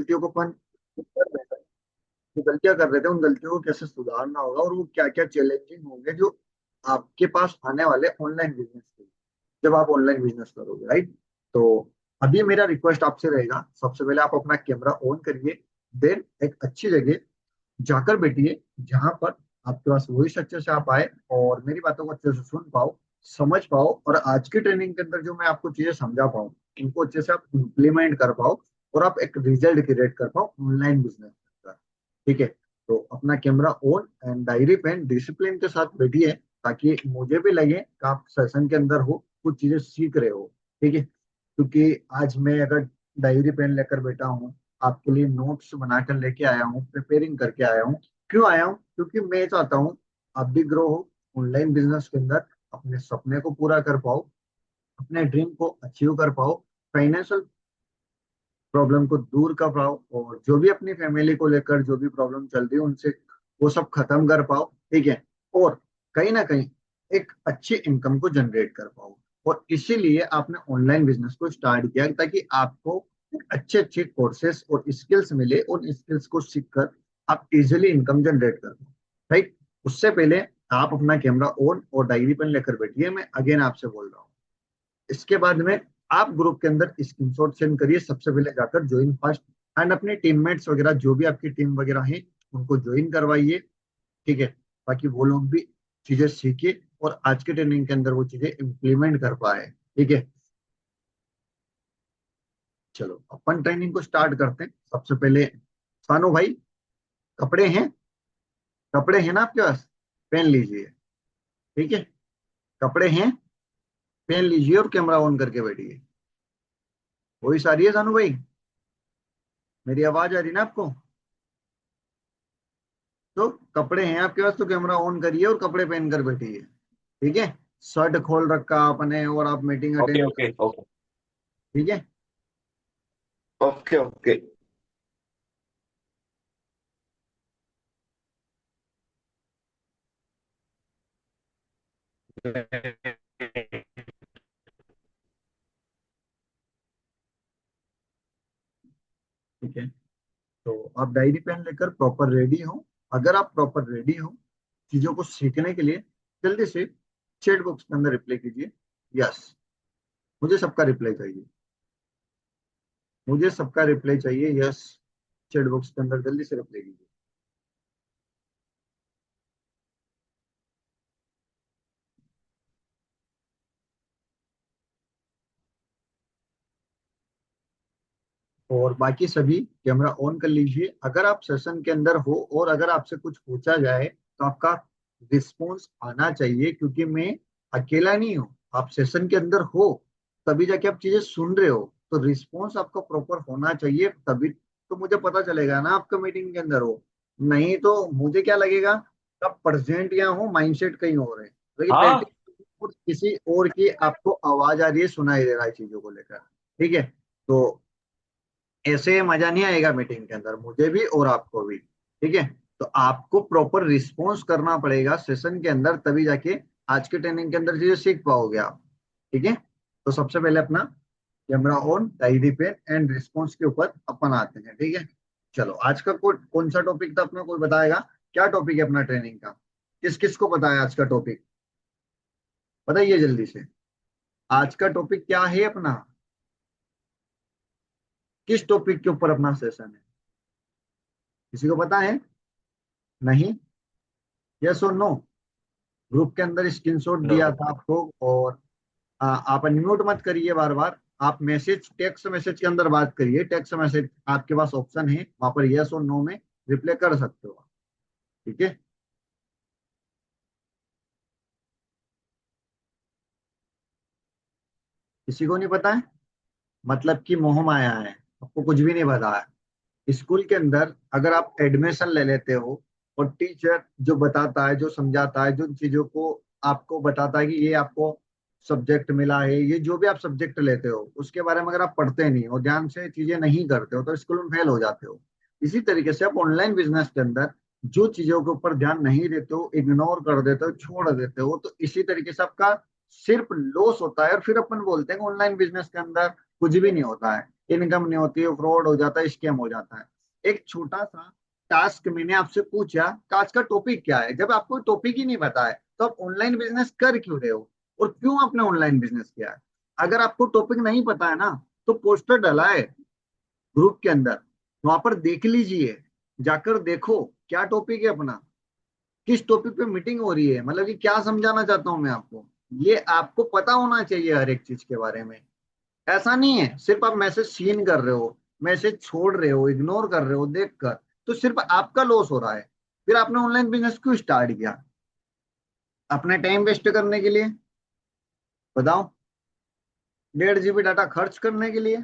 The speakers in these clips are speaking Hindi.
गलतियों को अपन कर रहे थे, जो गलतियां कर रहे थे उन गलतियों को कैसे सुधारना होगा, और वो क्या क्या चैलेंजिंग होंगे जो आपके पास आने वाले ऑनलाइन बिजनेस के, जब आप ऑनलाइन बिजनेस करोगे, राइट। तो अभी मेरा रिक्वेस्ट आपसे रहेगा, सबसे पहले आप अपना कैमरा ऑन करिए, देन एक अच्छी जगह जाकर बैठिए जहां पर आपके पास वॉइस अच्छे से आ पाए और मेरी बातों को अच्छे से सुन पाओ, समझ पाओ, और आज की ट्रेनिंग के अंदर जो मैं आपको चीजें समझा पाऊँ उनको अच्छे से आप इम्प्लीमेंट कर पाओ, और आप एक रिजल्ट क्रिएट कर पाओ ऑनलाइन बिजनेस का। ठीक है। तो अपना camera on and diary pen discipline के साथ बैठिए, ताकि मुझे भी लगे कि आप सेशन के अंदर हो, कुछ चीजें सीख रहे हो। ठीक है। क्योंकि आज मैं अगर डायरी पेन लेकर बैठा हूँ, आपके लिए नोट्स बनाकर लेके आया हूँ, प्रिपेयरिंग करके आया हूँ, क्यों आया हूँ? क्योंकि मैं चाहता हूँ आप भी ग्रो हो ऑनलाइन बिजनेस के अंदर, अपने सपने को पूरा कर पाओ, अपने ड्रीम को अचीव कर पाओ, फाइनेंशियल प्रॉब्लम को दूर कर पाओ, और जो भी अपनी फैमिली को लेकर जो भी प्रॉब्लम चल रही है उनसे वो सब खत्म कर पाओ। ठीक है। और कहीं ना कहीं एक अच्छी इनकम को जनरेट कर पाओ। और इसीलिए आपने ऑनलाइन बिजनेस को स्टार्ट किया, ताकि आपको अच्छे अच्छे कोर्सेस और स्किल्स मिले, और स्किल्स को सीखकर आप इजिली इनकम जनरेट कर पाओ, राइट। उससे पहले आप अपना कैमरा ऑन और डायरी पेन लेकर बैठिए, मैं अगेन आपसे बोल रहा हूँ। इसके बाद में आप ग्रुप के अंदर स्क्रीनशॉट सेंड करिए, सबसे पहले जाकर ज्वाइन फर्स्ट, एंड अपने टीममेट्स वगैरह जो भी आपकी टीम वगैरह है उनको ज्वाइन करवाइए। ठीक है। ताकि वो लोग भी चीजें सीखे और आज के ट्रेनिंग के अंदर वो चीजें इम्प्लीमेंट कर पाए। ठीक है। चलो अपन ट्रेनिंग को स्टार्ट करते हैं। सबसे पहले सानू भाई, कपड़े हैं? कपड़े हैं ना आपके पास? पहन लीजिए। ठीक है। कपड़े हैं, पहन लीजिए और कैमरा ऑन करके बैठिए। वही सारी है सानू भाई? मेरी आवाज आ रही ना आपको? तो कपड़े हैं आपके पास तो कैमरा ऑन करिए और कपड़े पहन कर बैठिए। ठीक है। शर्ट खोल रखा आपने और आप मीटिंग ओके अटेंड कर। ओके ओके ठीक है। Okay okay. ठीक है। तो आप डायरी पेन लेकर प्रॉपर रेडी हो। अगर आप प्रॉपर रेडी हो चीजों को सीखने के लिए, जल्दी से चैट बॉक्स के अंदर रिप्लाई कीजिए, यस। मुझे सबका रिप्लाई चाहिए, मुझे सबका रिप्लाई चाहिए, यस। चैट बॉक्स के अंदर जल्दी से रिप्लाई कीजिए। और बाकी सभी कैमरा ऑन कर लीजिए। अगर आप सेशन के अंदर हो और अगर आपसे कुछ पूछा जाए तो आपका रिस्पॉन्स आना चाहिए, क्योंकि मैं अकेला नहीं हूँ। आप सेशन के अंदर हो तभी जाके आप चीजें सुन रहे हो, तो रिस्पॉन्स आपका प्रॉपर होना चाहिए, तभी तो मुझे पता चलेगा ना आपका मीटिंग के अंदर हो। नहीं तो मुझे क्या लगेगा, आप प्रेजेंट यहाँ हो, माइंडसेट कहीं और है, लेकिन बैठे हाँ। और किसी और की आपको आवाज आ रही है, सुनाई दे रहा है चीजों को लेकर। ठीक है। तो ऐसे मजा नहीं आएगा मीटिंग के अंदर, मुझे भी और आपको भी। ठीक है। तो आपको प्रॉपर रिस्पॉन्स करना पड़ेगा सेशन के अंदर, तभी जाके आज के ट्रेनिंग के अंदर चीजें सीख पाओगे आप। ठीक है। तो सबसे पहले अपना camera on, diary pen and response के ऊपर अपन आते हैं। ठीक है। चलो आज का कौन सा टॉपिक था अपना, कोई बताएगा? क्या टॉपिक है अपना ट्रेनिंग का? किस किस को पता है आज का टॉपिक? बताइए जल्दी से। आज का टॉपिक क्या है अपना? किस टॉपिक के ऊपर अपना सेशन है? किसी को पता है? नहीं? यस और नो? ग्रुप के अंदर स्क्रीनशॉट नो। दिया था आपको। और आप अनम्यूट मत करिए बार बार। आप मैसेज, टेक्स्ट मैसेज के अंदर बात करिए। टेक्स्ट मैसेज आपके पास ऑप्शन है, वहां पर यस और नो में रिप्लाई कर सकते हो आप। ठीक है। किसी को नहीं पता है? मतलब कि मोह माया है, आपको कुछ भी नहीं पता है। स्कूल के अंदर अगर आप एडमिशन ले लेते हो और टीचर जो बताता है, जो समझाता है, जो चीजों को आपको बताता है कि ये आपको सब्जेक्ट मिला है, ये जो भी आप सब्जेक्ट लेते हो उसके बारे में अगर आप पढ़ते नहीं हो, ध्यान से चीजें नहीं करते हो, तो स्कूल में फेल हो जाते हो। इसी तरीके से आप ऑनलाइन बिजनेस के अंदर जो चीजों के ऊपर ध्यान नहीं देते हो, इग्नोर कर देते हो, छोड़ देते हो, तो इसी तरीके से आपका सिर्फ लॉस होता है। और फिर अपन बोलते हैं ऑनलाइन बिजनेस के अंदर कुछ भी नहीं होता है। इनकम नहीं होती है, फ्रॉड हो जाता है, स्कैम हो जाता है। एक छोटा सा टास्क मैंने आपसे पूछा, टास्क का टॉपिक क्या है, जब आपको टॉपिक ही नहीं पता है तो आप ऑनलाइन बिजनेस कर क्यों रहे हो, और क्यों आपने ऑनलाइन बिजनेस किया है। अगर आपको टॉपिक नहीं पता है ना, तो पोस्टर डला है ग्रुप के अंदर, वहां पर देख लीजिए, जाकर देखो क्या टॉपिक है अपना, किस टॉपिक पे मीटिंग हो रही है, मतलब कि क्या समझाना चाहता हूं मैं आपको। ये आपको पता होना चाहिए हर एक चीज के बारे में। ऐसा नहीं है सिर्फ आप मैसेज सीन कर रहे हो, मैसेज छोड़ रहे हो, इग्नोर कर रहे हो देखकर, तो सिर्फ आपका लॉस हो रहा है। फिर आपने ऑनलाइन बिजनेस क्यों स्टार्ट किया, अपना टाइम वेस्ट करने के लिए? बताओ, 1.5 GB डाटा खर्च करने के लिए?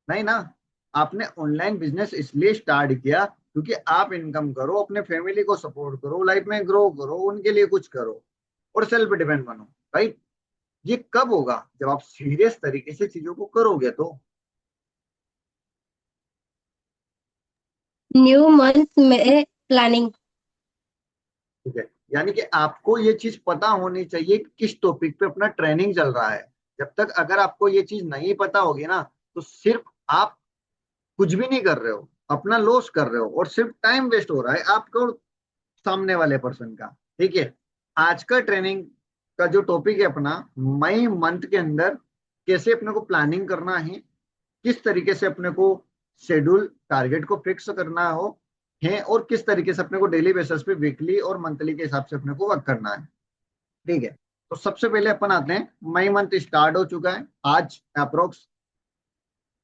नहीं ना। आपने ऑनलाइन बिजनेस इसलिए स्टार्ट किया क्योंकि आप इनकम करो, अपने फैमिली को सपोर्ट करो, लाइफ में ग्रो करो, उनके लिए कुछ करो, और सेल्फ डिपेंड बनो। राइट। ये कब होगा, जब आप सीरियस तरीके से चीजों को करोगे तो। न्यू मंथ में प्लानिंग। ठीक है, यानी कि आपको ये चीज पता होनी चाहिए कि किस टॉपिक पे अपना ट्रेनिंग चल रहा है। जब तक अगर आपको ये चीज नहीं पता होगी ना, तो सिर्फ आप कुछ भी नहीं कर रहे हो, अपना लॉस कर रहे हो, और सिर्फ टाइम वेस्ट हो रहा है आपका और सामने वाले पर्सन का। ठीक है। आज का ट्रेनिंग का जो टॉपिक है अपना, मई मंथ के अंदर कैसे अपने को प्लानिंग करना है, किस तरीके से अपने को शेड्यूल टारगेट को फिक्स करना हो है, और किस तरीके से अपने को डेली बेसिस पे, वीकली और मंथली के हिसाब से अपने को वर्क करना है। ठीक है। तो सबसे पहले अपन आते हैं, मई मंथ स्टार्ट हो चुका है आज, अप्रोक्स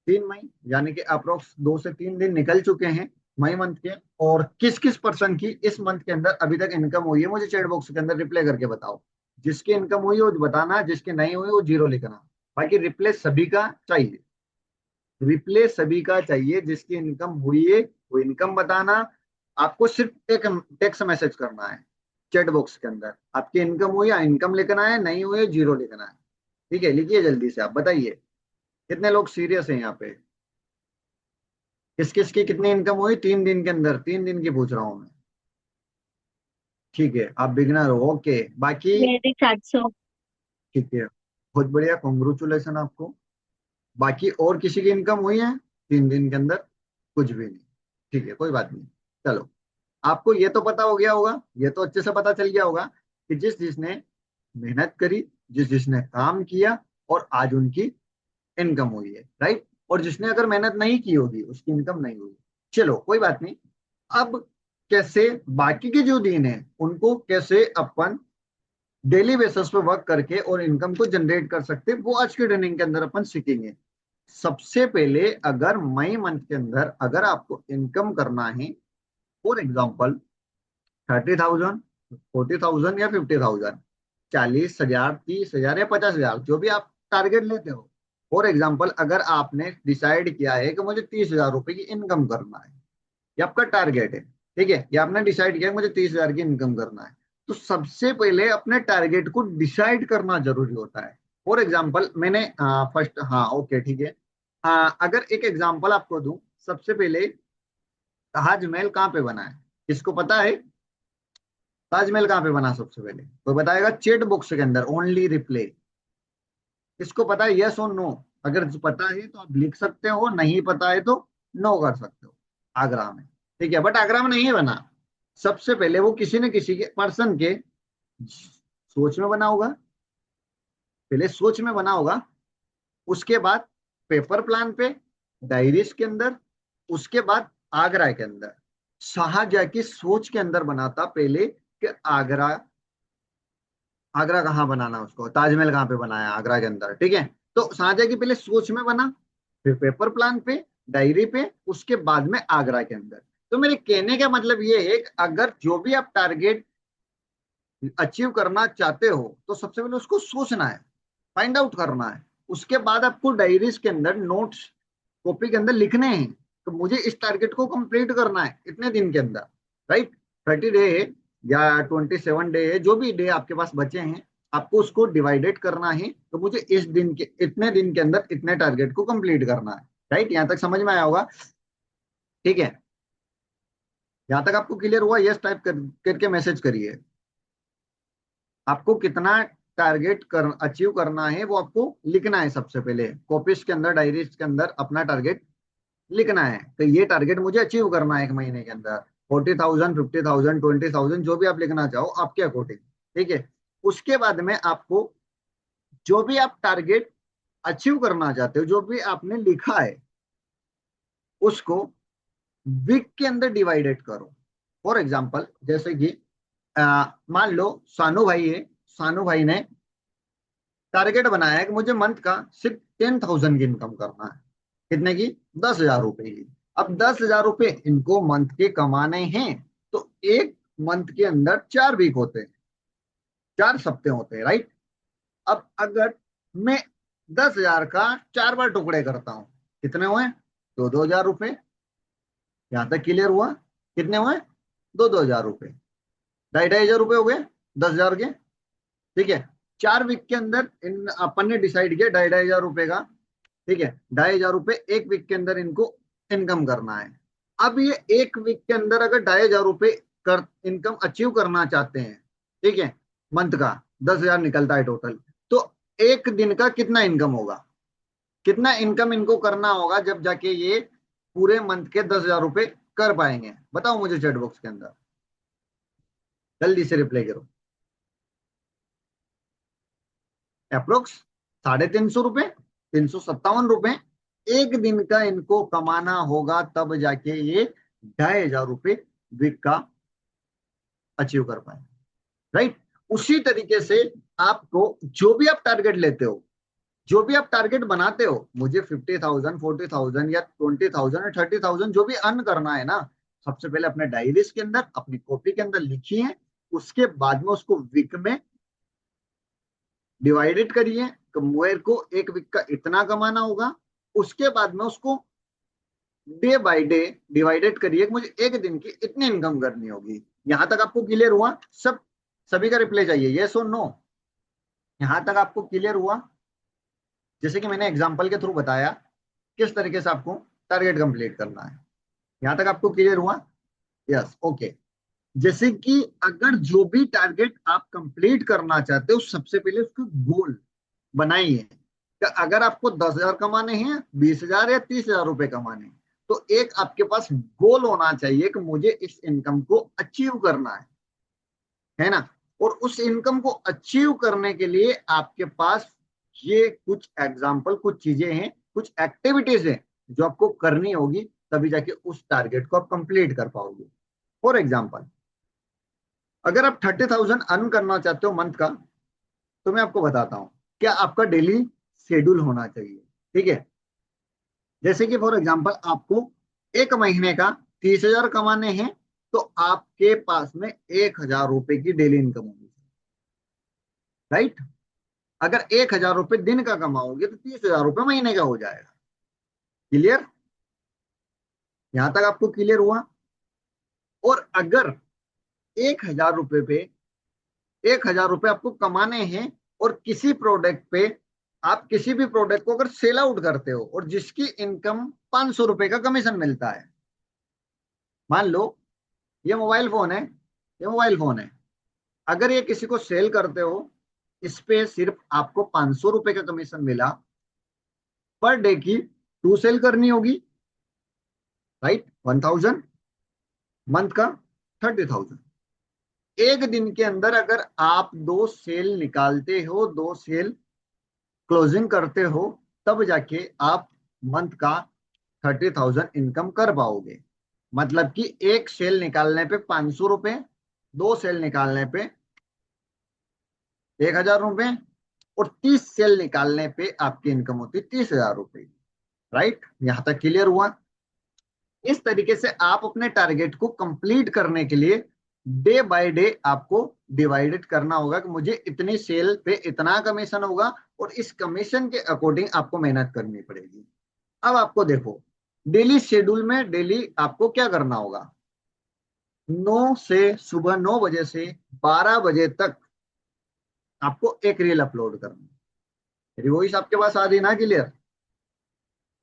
3 मई, यानी कि अप्रोक्स 2 से 3 दिन निकल चुके हैं मई मंथ के। और किस किस पर्सन की इस मंथ के अंदर अभी तक इनकम हुई है, मुझे चैट बॉक्स के अंदर रिप्लाई करके बताओ। जिसकी इनकम हुई है वो बताना, जिसकी नहीं हुई वो जीरो लिखना। बाकी रिप्लाई सभी का चाहिए, रिप्ले सभी का चाहिए, जिसकी इनकम हुई है वो इनकम बताना। आपको सिर्फ एक टेक्स्ट मैसेज करना है चैट बॉक्स के अंदर, आपकी इनकम हुई है इनकम लिखना है, नहीं हुई है जीरो लिखना है। ठीक है, लिखिए जल्दी से, आप बताइए कितने लोग सीरियस हैं यहाँ पे, किस किस की कितनी इनकम हुई 3 दिन के अंदर, 3 दिन की पूछ रहा हूँ मैं। ठीक है, आप बिगनर हो, ओके। बाकी मेरे 700। ठीक है, बहुत बढ़िया, कॉन्ग्रेचुलेसन आपको। बाकी और किसी की इनकम हुई है 3 दिन के अंदर? कुछ भी नहीं। ठीक है, कोई बात नहीं। चलो, आपको ये तो पता हो गया होगा, ये तो अच्छे से पता चल गया होगा कि जिस जिसने मेहनत करी, जिस जिसने काम किया, और आज उनकी इनकम हुई है। राइट। और जिसने अगर मेहनत नहीं की होगी उसकी इनकम नहीं हुई। चलो कोई बात नहीं। अब कैसे बाकी के जो दिन है उनको कैसे अपन डेली बेसिस पे वर्क करके और इनकम को जनरेट कर सकते हैं, वो आज की ट्रेनिंग के अंदर अपन सीखेंगे। सबसे पहले अगर मई मंथ के अंदर अगर आपको इनकम करना है, फॉर एग्जाम्पल 30,000, 40,000 या 50,000, 40,000, 30,000 या 50,000, जो भी आप टारगेट लेते हो। फॉर एग्जाम्पल अगर आपने डिसाइड किया है कि मुझे 30,000 रुपए की इनकम करना है, ये आपका टारगेट है। ठीक है, ये आपने डिसाइड किया कि मुझे 30,000 की इनकम करना है, तो सबसे पहले अपने टारगेट को डिसाइड करना जरूरी होता है। फॉर एग्जाम्पल मैंने फर्स्ट, हाँ ओके ठीक है। अगर एक एग्जाम्पल आपको दूं, सबसे पहले ताजमहल कहाँ पे बना है, किसको पता है? ताजमहल कहाँ पे बना सबसे पहले, कोई बताएगा चैट बॉक्स के अंदर, ओनली रिप्ले। किसको पता है, यस और नो? अगर पता है तो आप लिख सकते हो, नहीं पता है तो नो कर सकते हो। आगरा में। ठीक है, बट आगरा में नहीं बना। सबसे पहले वो किसी न किसी के पर्सन के सोच में बना होगा, पहले सोच में बना होगा, उसके बाद पेपर प्लान पे, डायरीज के अंदर, उसके बाद आगरा के अंदर। शाहजहां की सोच के अंदर बना था पहले कि आगरा, आगरा कहाँ बनाना है उसको, ताजमहल कहाँ पे बनाया, आगरा के अंदर। ठीक है। तो शाहजहां की पहले सोच में बना, फिर पेपर प्लान पे, डायरी पे, उसके बाद में आगरा के अंदर। तो मेरे कहने का मतलब ये है कि अगर जो भी आप टारगेट अचीव करना चाहते हो, तो सबसे पहले उसको सोचना है, फाइंड आउट करना है। उसके बाद आपको डायरीज के अंदर, नोट्स कॉपी के अंदर लिखने हैं तो मुझे इस टारगेट को कंप्लीट करना है इतने दिन के अंदर। राइट। 30 डे है या 27 डे है, जो भी डे आपके पास बचे हैं, आपको उसको डिवाइडेड करना है, तो मुझे इस दिन के इतने दिन के अंदर इतने टारगेट को कंप्लीट करना है। राइट, यहाँ तक समझ में आया होगा? ठीक है, यहाँ तक आपको क्लियर हुआ? यस टाइप करके मैसेज करिए। आपको कितना टारगेट अचीव करना है वो आपको लिखना है। सबसे पहले कॉपीज के अंदर, डायरीज के अंदर अपना टारगेट लिखना है। तो ये टारगेट मुझे अचीव करना है एक महीने के अंदर, 40,000, 50,000, 20,000, जो भी आप लिखना चाहो आपके अकॉर्डिंग। ठीक है। उसके बाद में आपको जो भी आप टारगेट अचीव करना चाहते हो, जो भी आपने लिखा है, उसको वीक के अंदर डिवाइडेड करो। फॉर एग्जाम्पल, जैसे कि मान लो सानू भाई है, सानू भाई ने टारगेट बनाया है कि मुझे मंथ का सिर्फ 10,000 की इनकम करना है। कितने की? 10,000 रुपए की। अब 10,000 रुपए इनको मंथ के कमाने हैं, तो एक मंथ के अंदर 4 वीक होते हैं, 4 सप्ते होते हैं, राइट। अब अगर मैं 10,000 का 4 बार टुकड़े करता हूं, कितने हुए? 2,000 रुपए। यहां तक क्लियर हुआ? कितने हुए? 2,000 रुपए। 2,500 रुपए हो गए 10,000 के। ठीक है। 4 वीक के अंदर इन अपन ने डिसाइड किया 2,500 रुपए का। ठीक है। 2,500 रुपए एक वीक के अंदर इनको इनकम करना है। अब ये एक वीक के अंदर अगर 2,500 रुपए कर इनकम अचीव करना चाहते हैं, ठीक है, मंथ का 10,000 निकलता है टोटल, तो एक दिन का कितना इनकम होगा? कितना इनकम इनको करना होगा जब जाके ये पूरे मंथ के 10,000 रुपए कर पाएंगे? बताओ मुझे चैट बॉक्स के अंदर, जल्दी से रिप्लाई करो। अप्रोक्स 350 रुपए, 357 रुपए एक दिन का इनको कमाना होगा, तब जाके ये 2,500 रुपए वीक का अचीव कर पाए, राइट। उसी तरीके से आपको जो भी आप टारगेट लेते हो, जो भी आप टारगेट बनाते हो, मुझे 50,000, 40,000 या 20,000 या 30,000 जो भी अर्न करना है ना, सबसे पहले अपने डायरीज के अंदर, अपनी कॉपी के अंदर लिखिए। उसके बाद में उसको वीक में डिवाइडेड करिए कि मेरे को एक वीक का इतना कमाना होगा। उसके बाद में उसको डे बाय डे डिवाइडेड करिए कि मुझे एक दिन की इतनी इनकम करनी होगी। यहां तक आपको क्लियर हुआ? सब सभी का रिप्लाई चाहिए, यस और नो। यहां तक आपको क्लियर हुआ? जैसे कि मैंने एग्जांपल के थ्रू बताया किस तरीके से आपको टारगेट कंप्लीट करना है। यहां तक आपको क्लियर हुआ? Yes, okay. जैसे कि अगर जो भी टारगेट आप कंप्लीट करना चाहते हो, सबसे पहले उसको गोल बनाइए कि अगर आपको 10,000 कमाने हैं, 20,000 या 30,000 रुपए कमाने हैं, तो एक आपके पास गोल होना चाहिए कि मुझे इस इनकम को अचीव करना है ना। और उस इनकम को अचीव करने के लिए आपके पास ये कुछ एग्जाम्पल, कुछ चीजें हैं, कुछ एक्टिविटीज हैं जो आपको करनी होगी, तभी जाके उस टारगेट को आप कंप्लीट कर पाओगे। फॉर एग्जाम्पल, अगर आप 30,000 अर्न करना चाहते हो मंथ का, तो मैं आपको बताता हूं क्या आपका डेली शेड्यूल होना चाहिए। ठीक है। जैसे कि फॉर एग्जाम्पल आपको एक महीने का 30,000 कमाने हैं, तो आपके पास में 1,000 रुपए की डेली इनकम होगी, राइट। अगर 1,000 रुपए दिन का कमाओगे तो 30,000 रुपए महीने का हो जाएगा। क्लियर? यहां तक आपको क्लियर हुआ? और अगर 1,000 रुपए पे 1,000 रुपए आपको कमाने हैं, और किसी प्रोडक्ट पे आप किसी भी प्रोडक्ट को अगर सेल आउट करते हो और जिसकी इनकम 500 रुपए का कमीशन मिलता है, मान लो ये मोबाइल फोन है, ये मोबाइल फोन है, अगर ये किसी को सेल करते हो, इस पे सिर्फ आपको 500 रुपए का कमीशन मिला, पर डे की 2 सेल करनी होगी, राइट, 1,000, मंथ का 30,000। एक दिन के अंदर अगर आप 2 सेल निकालते हो, 2 सेल क्लोजिंग करते हो, तब जाके आप मंथ का 30,000 इनकम कर पाओगे। मतलब कि एक सेल निकालने पे 500 रुपए, 2 सेल निकालने पे 1,000 रुपए, और 30 सेल निकालने पे आपकी इनकम होती 30,000 रुपए, राइट। यहां तक क्लियर हुआ? इस तरीके से आप अपने टारगेट को कंप्लीट करने के लिए डे बाय डे आपको डिवाइडेड करना होगा कि मुझे इतनी सेल पे इतना कमीशन होगा, और इस कमीशन के अकॉर्डिंग आपको मेहनत करनी पड़ेगी। अब आपको देखो, डेली शेड्यूल में डेली आपको क्या करना होगा? 9 से सुबह 9 बजे से 12 बजे तक आपको एक रील अपलोड करना है। मेरी वॉइस आपके पास आ रही ना क्लियर?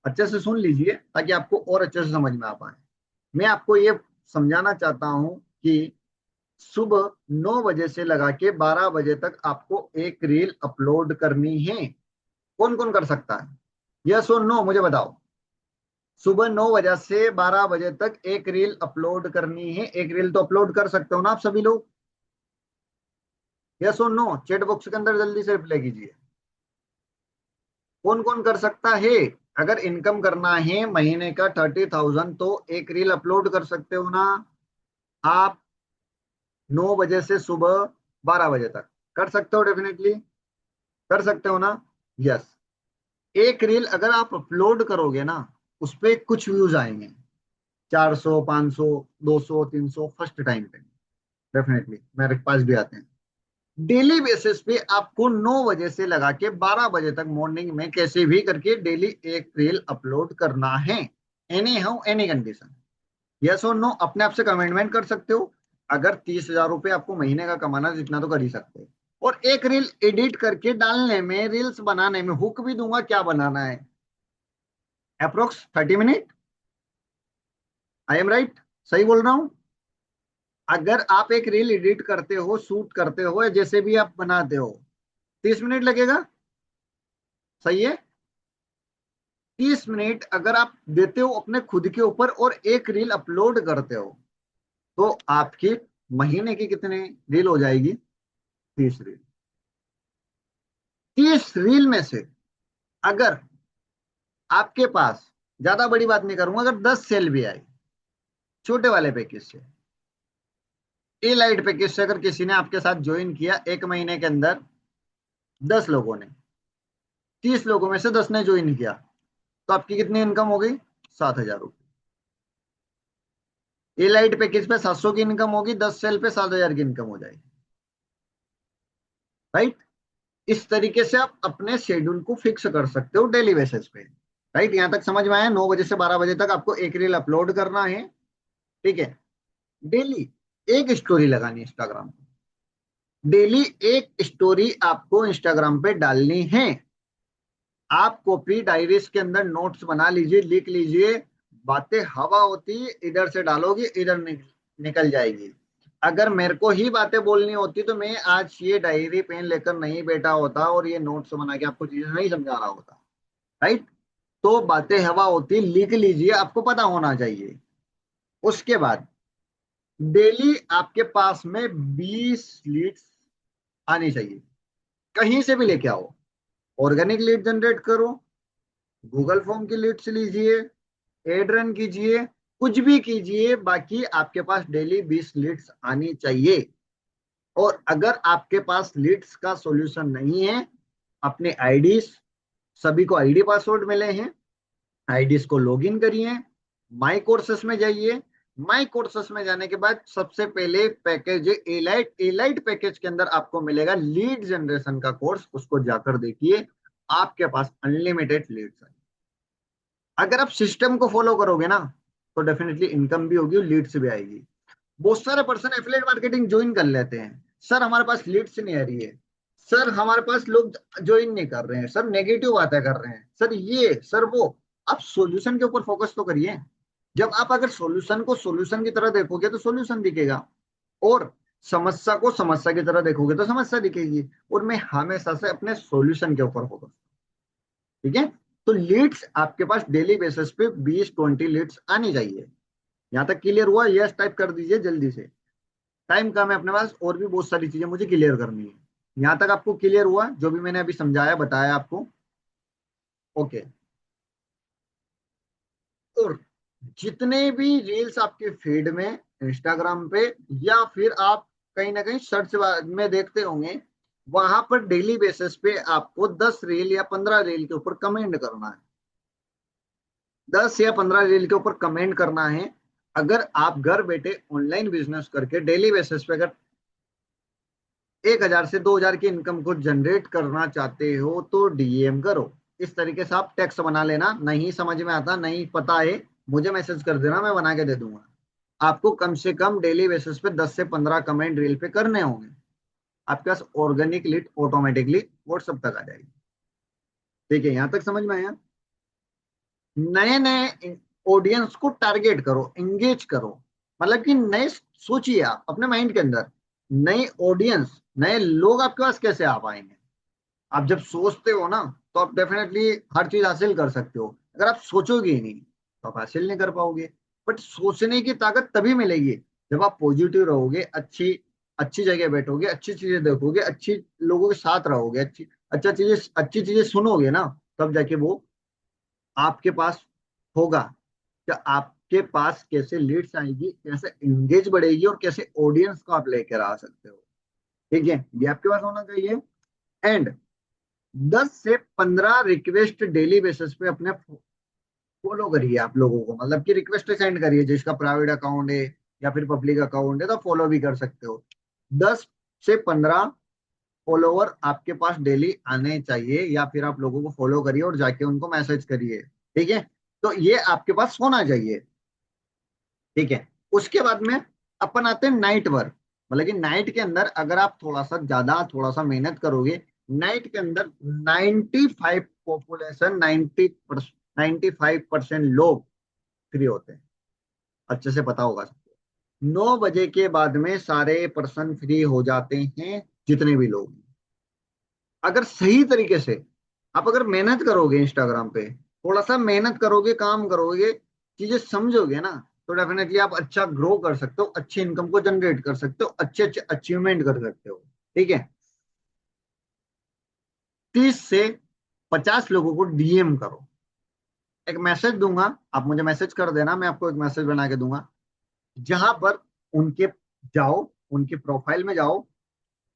अच्छे से सुन लीजिए ताकि आपको और अच्छे से समझ में आ पाए। मैं आपको ये समझाना चाहता हूं कि सुबह 9 बजे से लगा के 12 बजे तक आपको एक रील अपलोड करनी है। कौन कौन कर सकता है? यस और नो मुझे बताओ। सुबह 9 बजे से 12 बजे तक एक रील अपलोड करनी है। एक रील तो अपलोड कर सकते हो ना आप सभी लोग? यस और नो चैट बॉक्स के अंदर जल्दी से रिप्लाई कीजिए। कौन कौन कर सकता है? अगर इनकम करना है महीने का 30,000 तो एक रील अपलोड कर सकते हो ना आप? 9 बजे से सुबह 12 बजे तक कर सकते हो, डेफिनेटली कर सकते हो ना? यस। एक रील अगर आप अपलोड करोगे ना, उस पे कुछ व्यूज आएंगे, 400, 500, 200, 300 फर्स्ट टाइम पे, डेफिनेटली मेरे पास भी आते हैं। डेली बेसिस पे आपको 9 बजे से लगा के 12 बजे तक मॉर्निंग में कैसे भी करके डेली एक रील अपलोड करना है। Any how any condition. Yes और नो अपने आप से कमेंटमेंट कर सकते हो। अगर 30,000 रुपये आपको महीने का कमाना है, जितना तो कर ही सकते हो। और एक रील एडिट करके डालने में, रील्स बनाने में हुक भी दूंगा, क्या बनाना है, approx 30 minute. I am right? सही बोल रहा हूं? अगर आप एक रील एडिट करते हो, शूट करते हो, या जैसे भी आप बनाते हो, 30 मिनट लगेगा। सही है? 30 मिनट अगर आप देते हो अपने खुद के ऊपर और एक रील अपलोड करते हो, तो आपकी महीने की कितनी रील हो जाएगी? 30 रील। 30 रील में से अगर आपके पास, ज्यादा बड़ी बात नहीं करूंगा, अगर 10 सेल भी आई छोटे वाले पैकेज से, ए लाइट पैकेज से, अगर किसी ने आपके साथ ज्वाइन किया एक महीने के अंदर, 10 लोगों ने, 30 लोगों में से 10 ने ज्वाइन किया, तो आपकी कितनी इनकम हो गई? 7,000 रुपये। ए लाइट पैकेज पे 700 की इनकम होगी, 10 सेल पे 7,000 की इनकम हो जाएगी। राइट? इस तरीके से आप अपने शेड्यूल को फिक्स कर सकते हो डेली बेसिस पे। राइट? यहां तक समझ में आया? 9 बजे से 12 बजे तक आपको एक रील अपलोड करना है। ठीक है? डेली एक स्टोरी लगानी है इंस्टाग्राम पे। डेली एक स्टोरी आपको इंस्टाग्राम पे डालनी है। आप कॉपी डायरीज के अंदर नोट्स बना लीजिए, लिख लीजिए। बातें हवा होती है, इधर से डालोगे इधर निकल जाएगी। अगर मेरे को ही बातें बोलनी होती तो मैं आज ये डायरी पेन लेकर नहीं बैठा होता और ये नोट्स बना के आपको चीजें नहीं समझा रहा होता। राइट? तो बातें हवा होती, लिख लीजिए, आपको पता होना चाहिए। उसके बाद डेली आपके पास में 20 लीड्स आनी चाहिए। कहीं से भी लेके आओ, ऑर्गेनिक लीड जनरेट करो, गूगल फॉर्म की लीड्स लीजिए, एड रन कीजिए, कुछ भी कीजिए, बाकी आपके पास डेली 20 लीड्स आनी चाहिए। और अगर आपके पास लीड्स का सॉल्यूशन नहीं है, अपने आईडीज, सभी को आईडी पासवर्ड मिले हैं, आईडीज को लॉगिन करिए, माई कोर्सेस में जाइए। माई कोर्सेस में जाने के बाद सबसे पहले पैकेज एलाइट, एलाइट पैकेज के अंदर आपको मिलेगा लीड जनरेशन का कोर्स, उसको जाकर देखिए, आपके पास अनलिमिटेड लीड्स है। अगर आप सिस्टम को फॉलो करोगे ना, तो डेफिनेटली इनकम भी होगी और लीड्स भी आएगी। बहुत सारे पर्सन एफिलिएट मार्केटिंग ज्वाइन कर लेते हैं, सर हमारे पास लीड्स नहीं आ रही है, सर हमारे पास लोग ज्वाइन नहीं कर रहे हैं, सर नेगेटिव बातें कर रहे हैं, सर ये सर वो। आप सॉल्यूशन के ऊपर फोकस तो करिए। जब आप अगर सॉल्यूशन को सॉल्यूशन की तरह देखोगे तो सॉल्यूशन दिखेगा, और समस्या को समस्या की तरह देखोगे तो समस्या दिखेगी। और मैं हमेशा से अपने सॉल्यूशन के ऊपर फोकस। ठीक है? तो लीड्स आपके पास डेली बेसिस पे 20-20 लीड्स आनी चाहिए। यहां तक क्लियर हुआ? यस टाइप कर दीजिए जल्दी से। टाइम कम है अपने पास, और भी बहुत सारी चीजें मुझे क्लियर करनी है। यहां तक आपको क्लियर हुआ जो भी मैंने अभी समझाया बताया आपको? ओके। और जितने भी रील्स आपके फीड में, इंस्टाग्राम पे, या फिर आप कहीं ना कहीं सर्च में देखते होंगे, वहां पर डेली बेसिस पे आपको 10 रील या 15 रील के ऊपर कमेंट करना है। 10 या 15 रील के ऊपर कमेंट करना है। अगर आप घर बैठे ऑनलाइन बिजनेस करके डेली बेसिस पे अगर 1,000 से 2,000 की इनकम को जनरेट करना चाहते हो, तो डीएम करो। इस तरीके से आप टेक्स्ट बना लेना। नहीं समझ में आता, नहीं पता है, मुझे मैसेज कर देना, मैं बना के दे दूंगा। आपको कम से कम डेली बेसिस पे 10 से 15 कमेंट रील पे करने होंगे। आपके पास ऑर्गेनिक लीड ऑटोमेटिकली व्हाट्सएप तक आ जाएगी। ठीक है? यहां तक समझ में आया? नए नए ऑडियंस को टारगेट करो, एंगेज करो। मतलब कि नए, सोचिए आप अपने माइंड के अंदर नए ऑडियंस, नए लोग आपके पास कैसे आ पाएंगे। आप जब सोचते हो ना, तो आप डेफिनेटली हर चीज हासिल कर सकते हो। अगर आप सोचोगे ही नहीं तो आप हासिल नहीं कर पाओगे। बट सोचने की ताकत तभी मिलेगी जब आप पॉजिटिव रहोगे, अच्छी अच्छी जगह बैठोगे, अच्छी चीजें देखोगे, अच्छी लोगों के साथ रहोगे, अच्छी चीजें सुनोगे ना, तब जाके वो आपके पास होगा। कि आपके पास कैसे लीड्स आएगी, कैसे एंगेज बढ़ेगी, और कैसे ऑडियंस को आप लेकर आ सकते हो। ठीक है, ये आपके पास होना चाहिए। एंड 10 से 15 रिक्वेस्ट डेली बेसिस पे अपने फॉलो करिए आप लोगों को, मतलब कि रिक्वेस्ट सेंड करिए। जिसका प्राइवेट अकाउंट है या फिर पब्लिक अकाउंट है तो फॉलो भी कर सकते हो। 10 से 15 फॉलोवर आपके पास डेली आने चाहिए, या फिर आप लोगों को फॉलो करिए और जाके उनको मैसेज करिए। ठीक है, तो ये आपके पास होना चाहिए। ठीक है, उसके बाद में अपन आते हैं नाइट वर्क। मतलब कि नाइट के अंदर अगर आप थोड़ा सा मेहनत करोगे, नाइट के अंदर 95 पॉपुलेशन, 95% लोग फ्री होते हैं। अच्छे से पता होगा सबको, 9 बजे के बाद में सारे पर्सन फ्री हो जाते हैं, जितने भी लोग हैं। अगर सही तरीके से आप अगर मेहनत करोगे, इंस्टाग्राम पे थोड़ा सा मेहनत करोगे, काम करोगे, चीजें समझोगे ना, तो डेफिनेटली आप अच्छा ग्रो कर सकते हो, अच्छी इनकम को जनरेट कर सकते हो, अच्छे अच्छे अचीवमेंट कर सकते हो। ठीक है, 30 से 50 लोगों को डीएम करो। एक मैसेज दूंगा, आप मुझे मैसेज कर देना, मैं आपको एक मैसेज बना के दूंगा, जहां पर उनके जाओ, उनके प्रोफाइल में जाओ,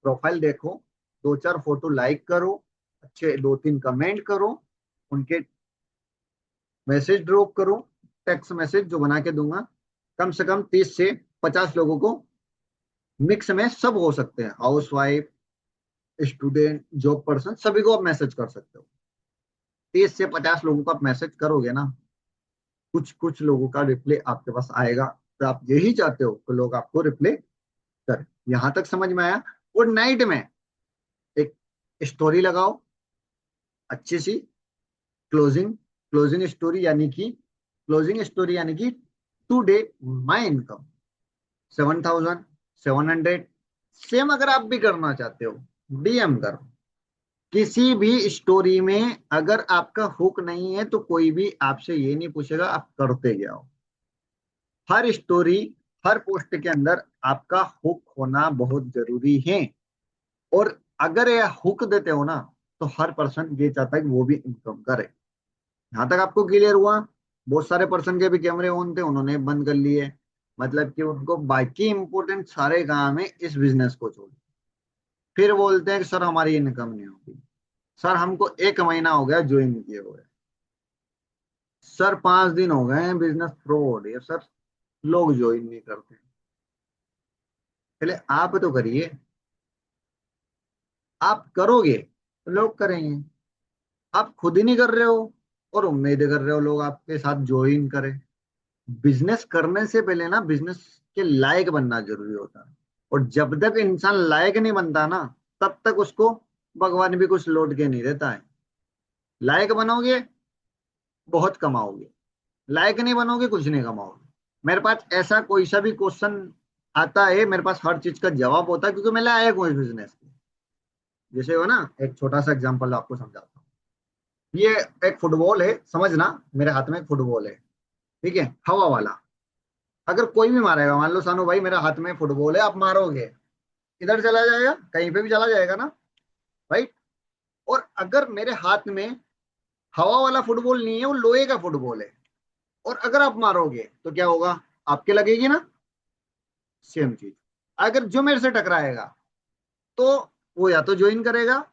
प्रोफाइल देखो, 2 4 फोटो लाइक करो, अच्छे 2 3 कमेंट करो, उनके मैसेज ड्रॉप करो, टेक्स्ट मैसेज जो बना के दूंगा। कम से कम 30 से 50 लोगों को, मिक्स में सब हो सकते हैं, house wife, student, job person, सभी को आप मैसेज कर सकते हो। 30 से 50 लोगों को आप मैसेज करोगे ना, कुछ कुछ लोगों का रिप्लाई आपके पास आएगा। तो आप यही चाहते हो कि लोग आपको रिप्लाई करें। यहां तक समझ में आया। और नाइट में एक स्टोरी लगाओ, अच्छी सी क्लोजिंग क्लोजिंग स्टोरी, यानी कि टुडे माई इनकम 7,700। सेम अगर आप भी करना चाहते हो, डीएम करो। किसी भी स्टोरी में अगर आपका हुक नहीं है तो कोई भी आपसे ये नहीं पूछेगा आप करते क्या हो। हर स्टोरी, हर पोस्ट के अंदर आपका हुक होना बहुत जरूरी है। और अगर ये हुक देते हो ना, तो हर पर्सन ये चाहता है कि वो भी इनकम करे। यहां तक आपको क्लियर हुआ। बहुत सारे पर्सन के भी कैमरे ऑन थे, उन्होंने बंद कर लिए। मतलब कि उनको बाकी इंपॉर्टेंट सारे काम है इस बिजनेस को छोड़, फिर बोलते हैं कि सर हमारी इनकम नहीं होगी, सर हमको 1 महीना हो गया ज्वाइन किए हुए, सर 5 दिन हो गए हैं, बिजनेस फ्रॉड है सर, लोग ज्वाइन नहीं करते। पहले आप तो करिए, आप करोगे तो लोग करेंगे। आप खुद ही नहीं कर रहे हो और उम्मीद कर रहे हो लोग आपके साथ ज्वाइन करें। बिजनेस करने से पहले ना, बिजनेस के लायक बनना जरूरी होता है। और जब तक इंसान लायक नहीं बनता ना, तब तक उसको भगवान भी कुछ लौट के नहीं देता है। लायक बनोगे, बहुत कमाओगे। लायक नहीं बनोगे, कुछ नहीं कमाओगे। मेरे पास ऐसा कोई सा भी क्वेश्चन आता है, मेरे पास हर चीज का जवाब होता है, क्योंकि मैं लायक हूँ इस बिजनेस के। जैसे हो ना, एक छोटा सा एग्जांपल आपको समझाता हूँ। ये एक फुटबॉल है, समझना, मेरे हाथ में एक फुटबॉल है। ठीक है, हवा वाला। अगर कोई भी मारेगा, मान लो सानू भाई मेरा हाथ में फुटबॉल है, आप मारोगे, इधर चला जाएगा, कहीं पे भी चला जाएगा ना, राइट। और अगर मेरे हाथ में हवा वाला फुटबॉल नहीं है, वो लोहे का फुटबॉल है, और अगर आप मारोगे तो क्या होगा, आपके लगेगी ना। सेम चीज, अगर जो मेरे से टकराएगा तो वो या तो ज्वाइन करेगा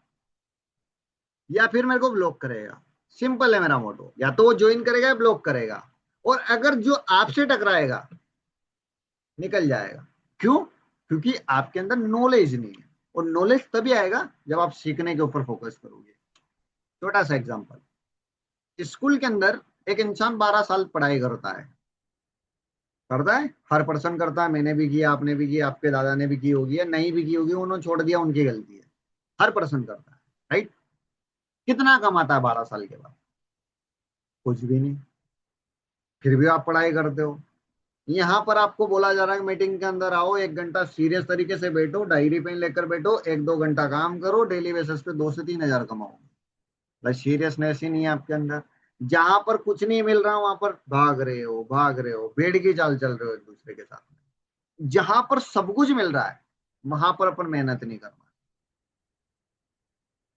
या फिर मेरे को ब्लॉक करेगा। सिंपल है मेरा मोटो, या तो वो ज्वाइन करेगा या ब्लॉक करेगा। और अगर जो आपसे टकराएगा, निकल जाएगा। क्यों? क्योंकि आपके अंदर नॉलेज नहीं है। और नॉलेज तभी आएगा जब आप सीखने के ऊपर फोकस करोगे। छोटा सा एग्जांपल, स्कूल के अंदर एक इंसान 12 साल पढ़ाई करता है, हर पर्सन करता है। मैंने भी किया, आपने भी किया, आपके दादा ने भी की होगी, या नहीं भी की होगी, उन्होंने छोड़ दिया, उनकी गलती है। हर पर्सन करता है, राइट। कितना कमाता है 12 साल के बाद? कुछ भी नहीं। फिर भी आप पढ़ाई करते हो। यहाँ पर आपको बोला जा रहा है मीटिंग के अंदर आओ, 1 घंटा सीरियस तरीके से बैठो, डायरी पेन लेकर बैठो, 1-2 घंटा काम करो, डेली बेसिस पे 2 से 3 हजार कमाओ। बस सीरियसनेस ही नहीं है आपके अंदर। जहां पर कुछ नहीं मिल रहा वहां पर भाग रहे हो, भेड़ की चाल चल रहे हो एक दूसरे के साथ। जहां पर सब कुछ मिल रहा है वहां पर अपन मेहनत नहीं करना,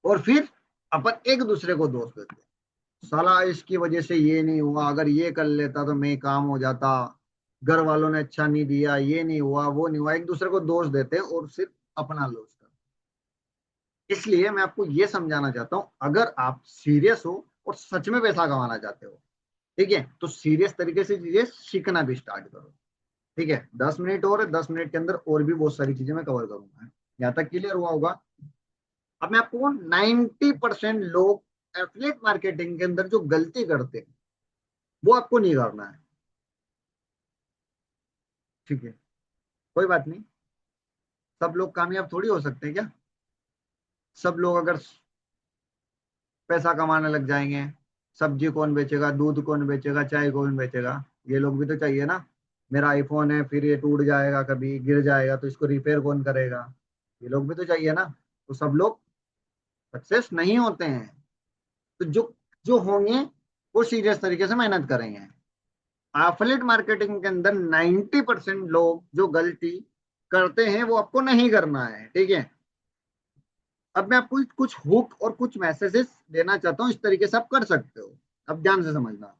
और फिर अपन एक दूसरे को दोष देते हैं, साला इसकी वजह से ये नहीं हुआ, अगर ये कर लेता तो मैं काम हो जाता, घर वालों ने अच्छा नहीं दिया, ये नहीं हुआ, वो नहीं हुआ, एक दूसरे को दोष देते हैं और सिर्फ अपना लॉस करते हैं। इसलिए मैं आपको ये समझाना चाहता हूं, अगर आप सीरियस हो और सच में पैसा कमाना चाहते हो, ठीक है, तो सीरियस तरीके से चीजें सीखना भी स्टार्ट करो। ठीक है, 10 मिनट और है, 10 मिनट के अंदर और भी बहुत सारी चीजें मैं कवर करूंगा। यहाँ तक क्लियर हुआ होगा? अब मैं आपको 90% लोग एफिलिएट मार्केटिंग के अंदर जो गलती करते हैं वो आपको नहीं करना है। ठीक है, कोई बात नहीं, सब लोग कामयाब थोड़ी हो सकते हैं क्या? सब लोग अगर पैसा कमाने लग जाएंगे, सब्जी कौन बेचेगा, दूध कौन बेचेगा, चाय कौन बेचेगा, ये लोग भी तो चाहिए ना। मेरा आईफोन है, फिर ये टूट जाएगा, कभी गिर जाएगा तो इसको रिपेयर कौन करेगा, ये लोग भी तो चाहिए ना। तो सब लोग सक्सेस नहीं होते हैं। तो जो जो होंगे वो सीरियस तरीके से मेहनत करेंगे। एफिलिएट मार्केटिंग के अंदर 90% लोग जो गलती करते हैं वो आपको नहीं करना है। ठीक है, अब मैं आपको कुछ हुक और कुछ मैसेजेस देना चाहता हूँ, इस तरीके से आप कर सकते हो। अब ध्यान से समझना,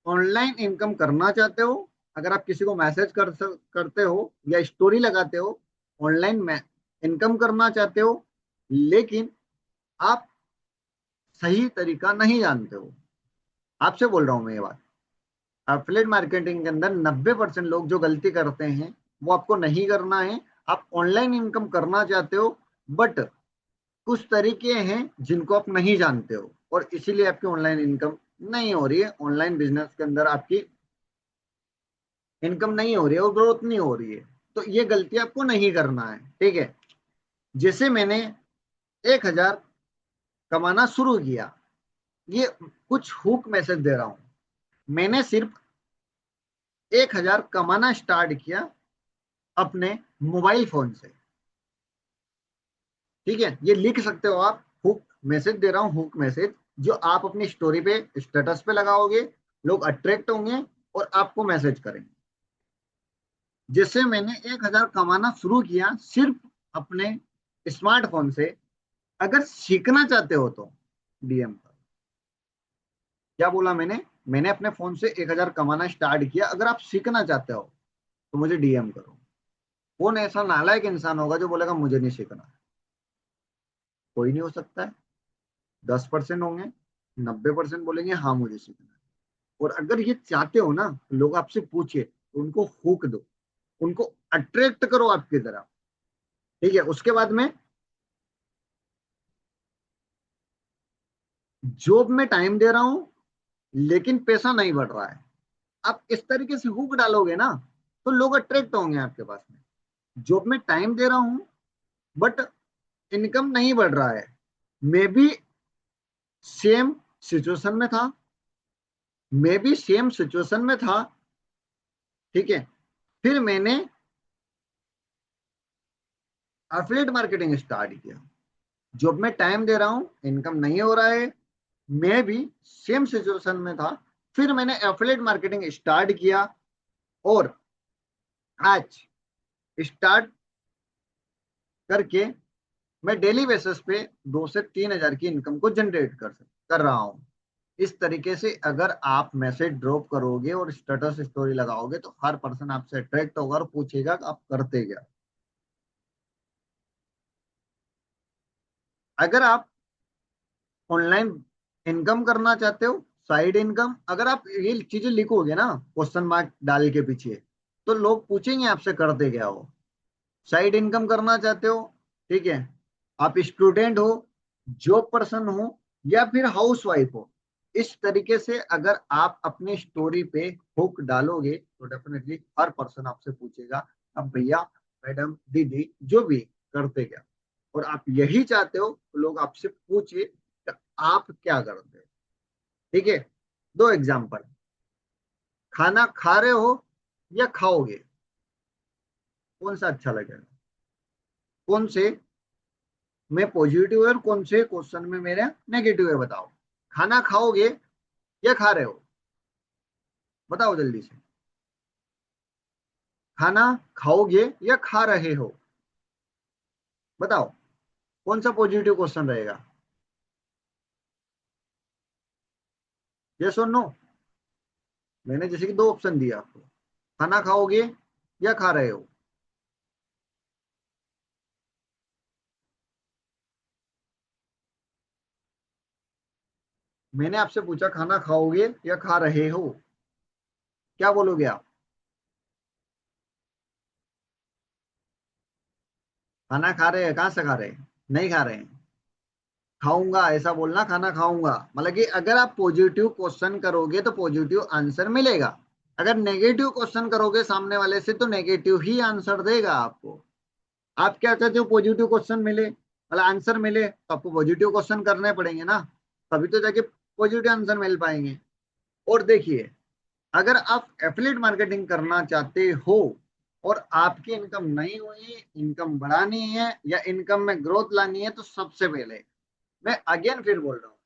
ऑनलाइन इनकम करना चाहते हो, अगर आप किसी को मैसेज करते हो या स्टोरी लगाते हो, ऑनलाइन में इनकम करना चाहते हो, लेकिन आप सही तरीका नहीं जानते हो, आपसे बोल रहा हूं मैं ये बात। एफिलिएट मार्केटिंग के अंदर 90% लोग जो गलती करते हैं वो आपको नहीं करना है। आप ऑनलाइन इनकम करना चाहते हो, बट कुछ तरीके हैं जिनको आप नहीं जानते हो, और इसीलिए आपकी ऑनलाइन इनकम नहीं हो रही है, ऑनलाइन बिजनेस के अंदर आपकी इनकम नहीं हो रही है और ग्रोथ नहीं हो रही है। तो ये गलती आपको नहीं करना है। ठीक है, जैसे मैंने 1,000 कमाना शुरू किया, ये कुछ हुक मैसेज दे रहा हूं। मैंने सिर्फ 1,000 कमाना स्टार्ट किया अपने मोबाइल फोन से। ठीक है, ये लिख सकते हो आप, हुक मैसेज दे रहा हूं, हुक मैसेज जो आप अपनी स्टोरी पे, स्टेटस पे लगाओगे, लोग अट्रैक्ट होंगे और आपको मैसेज करेंगे। जैसे मैंने 1,000 कमाना शुरू किया सिर्फ अपने स्मार्टफोन से। अगर सीखना चाहते हो तो डीएम करो। क्या बोला मैंने अपने फोन से 1,000 कमाना स्टार्ट किया, अगर आप सीखना चाहते हो तो मुझे डीएम करो। कौन ऐसा नालायक इंसान होगा जो बोलेगा मुझे नहीं सीखना? कोई नहीं हो सकता है। 10% होंगे, 90% बोलेंगे हाँ मुझे सीखना है। और अगर ये चाहते हो ना, लोग आपसे पूछे तो उनको हुक दो, उनको अट्रैक्ट करो आपकी तरफ। ठीक है, उसके बाद में जॉब में टाइम दे रहा हूं लेकिन पैसा नहीं बढ़ रहा है, आप इस तरीके से हुक डालोगे ना तो लोग अट्रैक्ट होंगे आपके पास में। जॉब में टाइम दे रहा हूं बट इनकम नहीं बढ़ रहा है, मैं भी सेम सिचुएशन में था, मैं भी सेम सिचुएशन में था। ठीक है, फिर मैंने एफिलिएट मार्केटिंग स्टार्ट किया। जॉब में टाइम दे रहा हूं, इनकम नहीं हो रहा है, मैं भी सेम सिचुएशन में था, फिर मैंने एफिलिएट मार्केटिंग स्टार्ट किया, और आज स्टार्ट करके मैं डेली बेसिस पे 2 से 3 हजार की इनकम को जनरेट कर रहा हूं। इस तरीके से अगर आप मैसेज ड्रॉप करोगे और स्टेटस स्टोरी लगाओगे तो हर पर्सन आपसे अट्रैक्ट होगा और पूछेगा कि आप करते क्या। अगर आप ऑनलाइन इनकम करना चाहते हो, साइड इनकम, अगर आप ये चीजें लिखोगे ना क्वेश्चन मार्क डाल के पीछे, तो लोग पूछेंगे आपसे करते क्या हो। साइड इनकम करना चाहते हो, ठीक है, आप स्टूडेंट हो, जॉब पर्सन हो, या फिर हाउस वाइफ हो, इस तरीके से अगर आप अपनी स्टोरी पे हुक डालोगे तो डेफिनेटली हर पर्सन आपसे पूछेगा अब भैया, मैडम, दीदी, जो भी करते क्या। और आप यही चाहते हो तो लोग आपसे पूछे कि आप क्या करते हो। ठीक है, दो एग्जाम्पल, खाना खा रहे हो या खाओगे, कौन सा अच्छा लगेगा? कौन से में पॉजिटिव है और कौन से क्वेश्चन में मेरा नेगेटिव है, बताओ। खाना खाओगे या खा रहे हो, बताओ जल्दी से। खाना खाओगे या खा रहे हो, बताओ कौन सा पॉजिटिव क्वेश्चन रहेगा? यस और नो। मैंने जैसे कि दो ऑप्शन दिया आपको, खाना खाओगे या खा रहे हो। मैंने आपसे पूछा खाना खाओगे या खा रहे हो, क्या बोलोगे आप? खाना खा रहे हैं, कहाँ से खा रहे हैं? नहीं खा रहे हैं। खाऊंगा ऐसा बोलना, खाना खाऊंगा, मतलब कि अगर आप पॉजिटिव क्वेश्चन करोगे तो पॉजिटिव आंसर मिलेगा। अगर नेगेटिव क्वेश्चन करोगे सामने वाले से तो नेगेटिव ही आंसर देगा आपको। आप क्या चाहते हो, पॉजिटिव क्वेश्चन मिले, मतलब आंसर मिले, तो आपको पॉजिटिव क्वेश्चन करने पड़ेंगे ना, तभी तो जाके पॉजिटिव आंसर मिल पाएंगे। और देखिए, अगर आप एफिलिएट मार्केटिंग करना चाहते हो और आपकी इनकम नहीं हुई, इनकम बढ़ानी है या इनकम में ग्रोथ लानी है, तो सबसे पहले मैं अगेन फिर बोल रहा हूँ,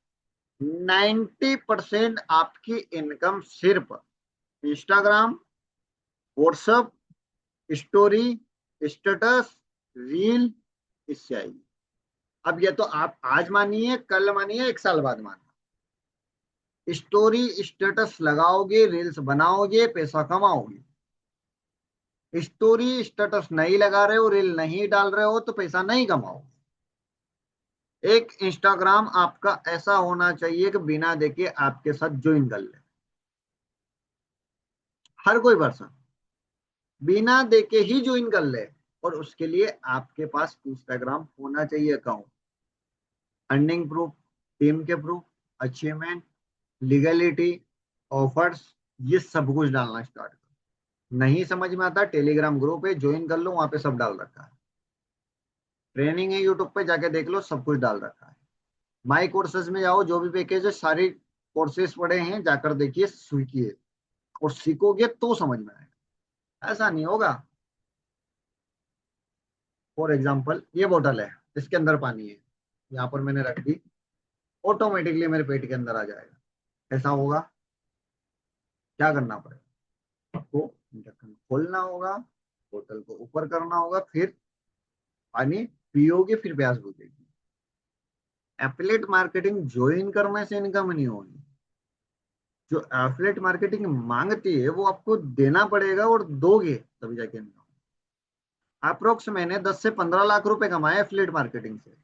90% आपकी इनकम सिर्फ Instagram, WhatsApp, story, status, reel, इससे आएगी। अब ये तो आप आज मानिए, कल मानिए, एक साल बाद मानिए, स्टोरी स्टेटस लगाओगे, रील्स बनाओगे, पैसा कमाओगे। स्टोरी स्टेटस नहीं लगा रहे हो, रील नहीं डाल रहे हो, तो पैसा नहीं कमाओगे। एक इंस्टाग्राम आपका ऐसा होना चाहिए कि बिना देखे आपके साथ ज्वाइन कर ले, हर कोई पर्सन बिना देखे ही ज्वाइन कर ले। और उसके लिए आपके पास इंस्टाग्राम होना चाहिए अकाउंट, अर्निंग प्रूफ, टीम के प्रूफ, अचीवमेंट, लीगलिटी, ऑफर्स, ये सब कुछ डालना स्टार्ट करो। नहीं समझ में आता, टेलीग्राम ग्रुप है, ज्वाइन कर लो, वहां पे सब डाल रखा है। ट्रेनिंग है, यूट्यूब पे जाके देख लो, सब कुछ डाल रखा है। माई कोर्सेज में जाओ, जो भी पैकेज है सारी कोर्सेज पड़े हैं, जाकर देखिए, सीखिए, और सीखोगे तो समझ में आएगा, ऐसा नहीं होगा। फॉर एग्जाम्पल ये बोतल है, इसके अंदर पानी है, यहाँ पर मैंने रख दी, ऑटोमेटिकली मेरे पेट के अंदर आ जाएगा, ऐसा होगा? क्या करना पड़ेगा आपको? ढक्कन खोलना होगा, बोतल को ऊपर करना होगा, फिर पानी पियोगे, फिर प्यास बुझेगी। एफिलिएट मार्केटिंग ज्वाइन करने से इनकम नहीं होगी। जो एफिलिएट मार्केटिंग मांगती है वो आपको देना पड़ेगा, और दोगे तभी जाके इनकम। अप्रोक्स मैंने 10 से 15 लाख रुपए कमाए एफिलिएट मार्केटिंग से,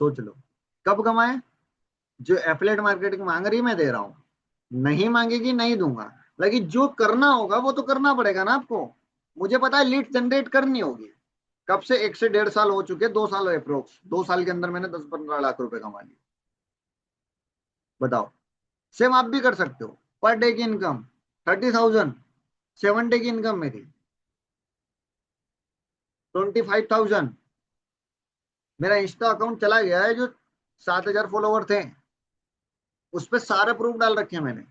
सोच लो। कब कमाए? जो एफिलिएट मार्केटिंग मांग रही है मैं दे रहा हूँ, नहीं मांगेगी नहीं दूंगा, लेकिन जो करना होगा वो तो करना पड़ेगा ना आपको। मुझे पता है लीड जनरेट करनी होगी, कब से 1 से 1.5 साल हो चुके, 2 साल हुए अप्रोक्स, 2 साल के अंदर मैंने 10-15 लाख रुपए कमा लिए, बताओ। सेम आप भी कर सकते हो। पर डे की इनकम 30,000, 7 डे की इनकम मेरी 25,000। मेरा इंस्टा अकाउंट चला गया है, जो 7,000 फॉलोवर थे, उस पर सारे प्रूफ डाल रखे हैं मैंने,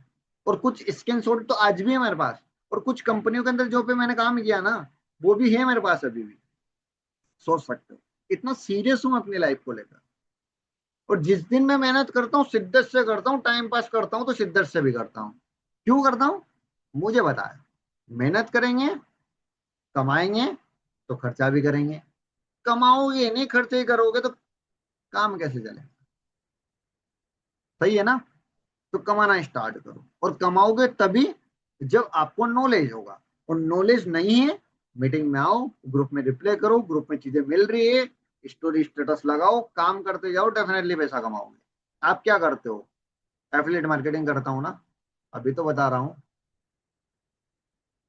और कुछ स्क्रीनशॉट तो आज भी है मेरे पास, और कुछ कंपनियों के अंदर जो पे मैंने काम किया ना, वो भी है मेरे पास अभी भी। सोच सकते हो इतना सीरियस हूं अपनी लाइफ को लेकर। और जिस दिन मैं मेहनत करता हूँ, शिद्दत से करता हूँ, टाइम पास करता हूँ तो शिद्दत से भी करता हूँ। क्यों करता हूँ? मुझे पता है, मेहनत करेंगे, कमाएंगे, तो खर्चा भी करेंगे। कमाओगे नहीं, खर्चे ही करोगे, तो काम कैसे चले? सही है ना? तो कमाना स्टार्ट करो, और कमाओगे तभी जब आपको नॉलेज होगा। और नॉलेज नहीं है, मीटिंग में आओ, ग्रुप में रिप्लाई करो, ग्रुप में चीजें मिल रही है, स्टोरी स्टेटस लगाओ, काम करते जाओ, डेफिनेटली पैसा कमाओगे। आप क्या करते हो? एफिलिएट मार्केटिंग करता हूँ ना, अभी तो बता रहा हूँ।